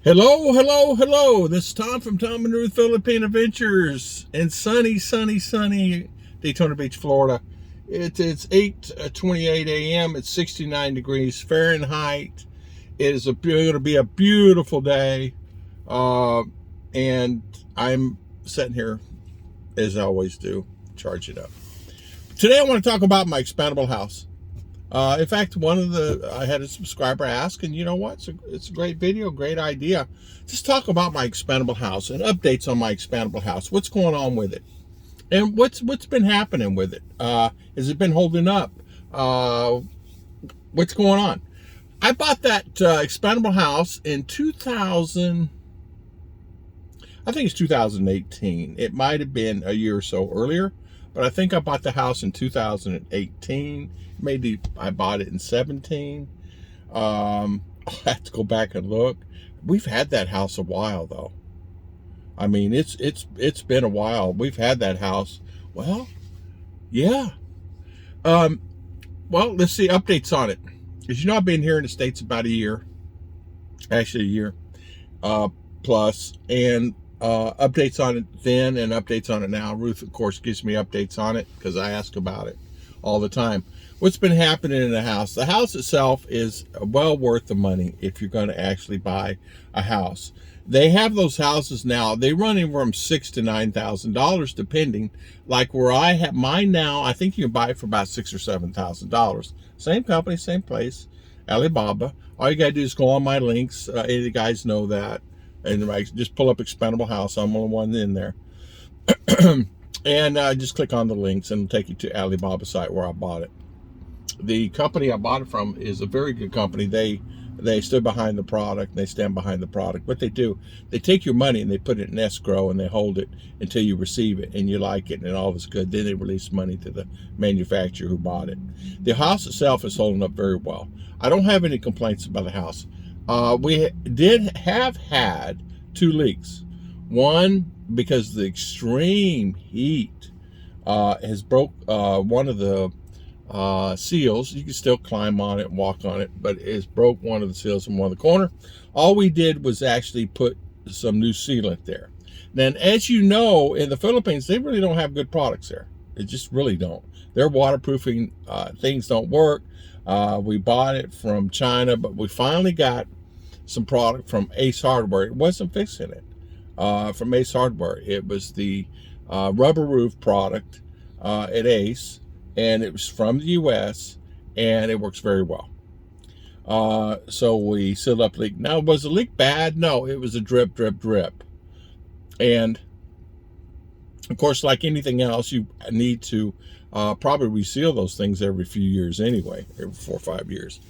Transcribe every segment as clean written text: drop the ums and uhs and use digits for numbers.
Hello, hello, hello. This is Tom from Tom and Ruth Philippine Adventures in sunny Daytona Beach, Florida. It's 8:28 a.m. It's 69 degrees Fahrenheit. It is going to be a beautiful day, and I'm sitting here as I always do, charge it up. Today I want to talk about my expandable house. In fact, I had a subscriber ask, and you know what? It's a great video, great idea. Just talk about my expandable house and updates on my expandable house. What's going on with it? And what's been happening with it? Has it been holding up? What's going on? I bought that expandable house in 2000, I think it's 2018. It might have been a year or so earlier, but I think I bought the house in 2018. Maybe I bought it in 17. I'll have to go back and look. We've had that house a while, though. I mean, it's been a while. We've had that house. Well, yeah. Well, let's see updates on it. As you know, I've been here in the States about a year. Actually, a year plus. And updates on it then and updates on it now. Ruth, of course, gives me updates on it because I ask about it all the time. What's been happening in the house? The house itself is well worth the money if you're going to actually buy a house. They have those houses now. They run anywhere from $6,000 to $9,000 depending. Like where I have mine now, I think you can buy it for about $6,000 or $7,000. Same company, same place, Alibaba. All you got to do is go on my links. Any of the guys know that. And just pull up Expandable House. I'm the one in there. And just click on the links and it'll take you to Alibaba site where I bought it. The company I bought it from is a very good company. They stood behind the product. They stand behind the product. What they do, they take your money and they put it in escrow and they hold it until you receive it and you like it and all is good. Then they release money to the manufacturer who bought it. The house itself is holding up very well. I don't have any complaints about the house. We did have had 2 leaks. One, because the extreme heat has broke one of the seals. You can still climb on it and walk on it, but it's broke one of the seals in one of the corner. All we did was actually put some new sealant there. Then, as you know, in the Philippines, they really don't have good products there. They just really don't. Their waterproofing things don't work. We bought it from China, but we finally got some product from Ace Hardware. It wasn't fixing it. From Ace Hardware. It was the rubber roof product at Ace, and it was from the U.S., and it works very well. So we sealed up the leak. Now, was the leak bad? No, it was a drip, drip, drip. And, of course, like anything else, you need to probably reseal those things every few years anyway, every 4 or 5 years,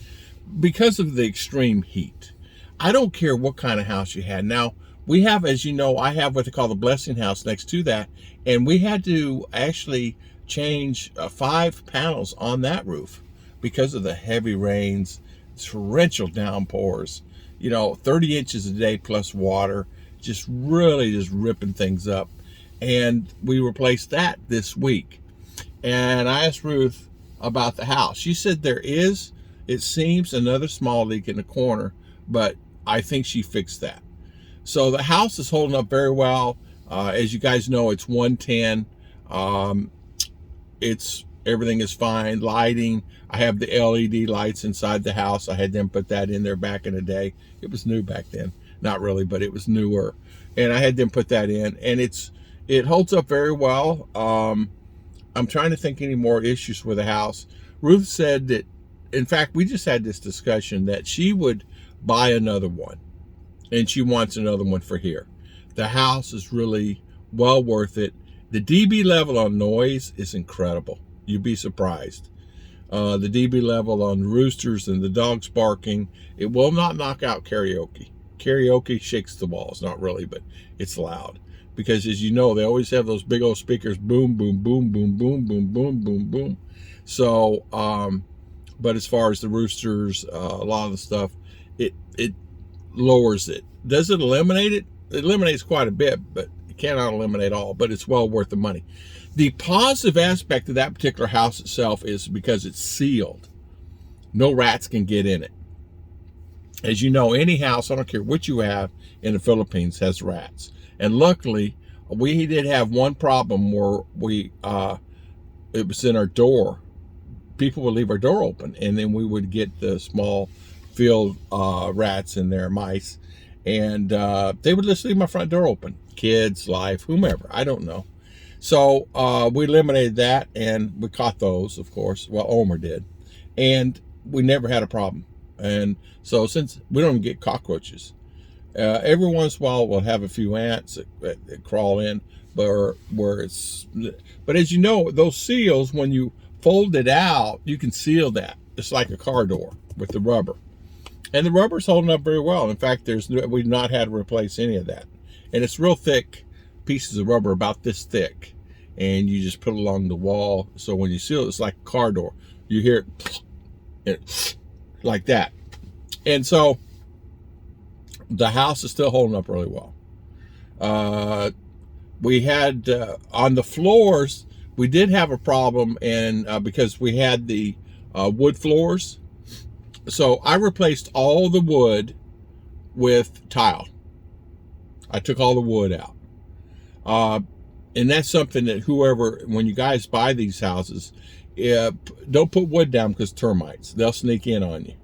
because of the extreme heat. I don't care what kind of house you had. Now, we have, as you know, I have what they call the Blessing House next to that, and we had to actually change 5 panels on that roof because of the heavy rains, torrential downpours, 30 inches a day plus water, just ripping things up. And we replaced that this week. And I asked Ruth about the house. She said there is, it seems, another small leak in the corner, but I think she fixed that. So the house is holding up very well. As you guys know, it's 110. Everything is fine. Lighting, I have the LED lights inside the house. I had them put that in there back in the day. It was new back then. Not really, but it was newer. And I had them put that in, and it holds up very well. I'm trying to think any more issues with the house. Ruth said that, in fact, we just had this discussion that she would buy another one, and she wants another one for here. The house is really well worth it. The dB level on noise is incredible. You'd be surprised. The dB level on roosters and the dogs barking, it will not knock out karaoke. Karaoke shakes the walls, not really, but it's loud. Because as you know, they always have those big old speakers, boom, boom, boom, boom, boom, boom, boom, boom, boom. So, but as far as the roosters, a lot of the stuff, it lowers it. Does it eliminate it? It eliminates quite a bit, but it cannot eliminate all, but it's well worth the money. The positive aspect of that particular house itself is because it's sealed. No rats can get in it. As you know, any house, I don't care what you have in the Philippines, has rats. And luckily, we did have one problem where it was in our door. People would leave our door open, and then we would get the small field rats in there, mice, and they would just leave my front door open. Kids, life, whomever, I don't know. So we eliminated that, and we caught those, of course. Well, Omer did, and we never had a problem. And so since we don't even get cockroaches, every once in a while we'll have a few ants that crawl in, but but as you know, those seals, when you fold it out, you can seal that. It's like a car door with the rubber, and the rubber's holding up very well. In fact, we've not had to replace any of that, and it's real thick pieces of rubber, about this thick, and you just put it along the wall. So when you seal it, it's like a car door. You hear it like that, and so the house is still holding up really well. We had on the floors, we did have a problem, and because we had the wood floors, so I replaced all the wood with tile. I took all the wood out, and that's something that when you guys buy these houses, don't put wood down, because termites, they'll sneak in on you.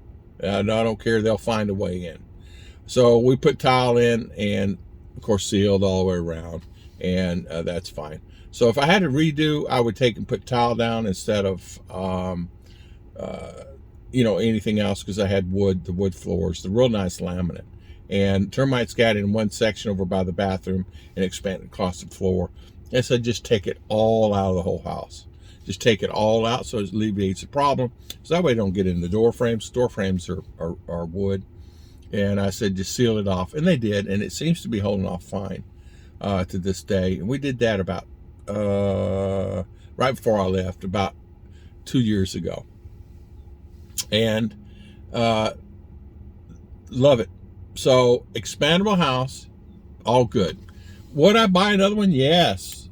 I don't care, they'll find a way in. So we put tile in, and of course sealed all the way around, and that's fine. So if I had to redo, I would take and put tile down instead of anything else, because I had the wood floors, the real nice laminate. And termites got in one section over by the bathroom and expanded across the floor. And so just take it all out of the whole house. Just take it all out, so it alleviates the problem. So that way they don't get in the door frames. Door frames are wood. And I said, just seal it off. And they did, and it seems to be holding off fine to this day. And we did that about, right before I left, about 2 years ago. And love it. So, expandable house, all good. Would I buy another one? Yes.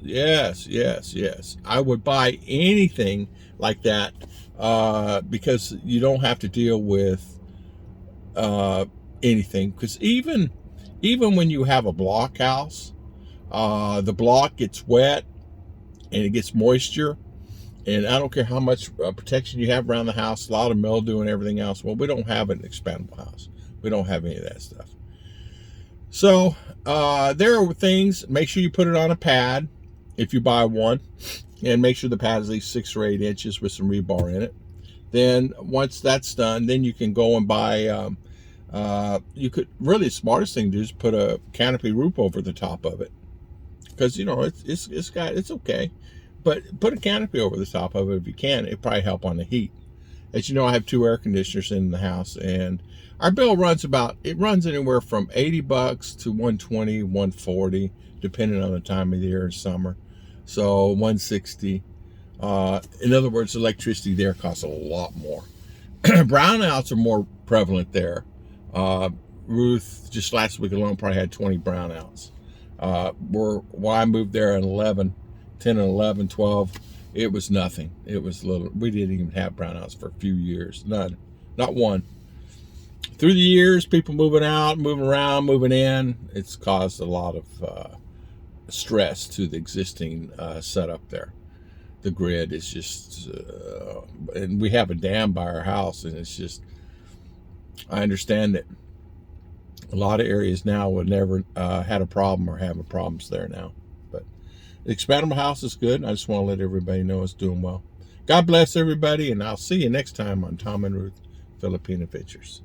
I would buy anything like that because you don't have to deal with anything. Because even when you have a block house, the block gets wet and it gets moisture, and I don't care how much protection you have around the house, a lot of mildew and everything else. Well, we don't have an expandable house. We don't have any of that stuff. So there are things. Make sure you put it on a pad if you buy one, and make sure the pad is at least 6 or 8 inches with some rebar in it. Then once that's done, then you can go and buy. The smartest thing to do is put a canopy roof over the top of it, because it's okay, but put a canopy over the top of it if you can. It'd probably help on the heat. As you know, I have 2 air conditioners in the house, and our bill runs anywhere from $80 to $120, $140, depending on the time of the year in summer. So $160. In other words, electricity there costs a lot more. Brownouts are more prevalent there. Ruth, just last week alone, probably had 20 brownouts. While I moved there in 10 and 11, 12, it was nothing. It was little. We didn't even have brownouts for a few years. None. Not one. Through the years, people moving out, moving around, moving in, it's caused a lot of stress to the existing setup there. The grid is just, and we have a dam by our house, and it's just, I understand that a lot of areas now would never had a problem or having problems there now. But the expandable house is good. I just want to let everybody know it's doing well. God bless everybody, and I'll see you next time on Tom and Ruth Filipino Adventures.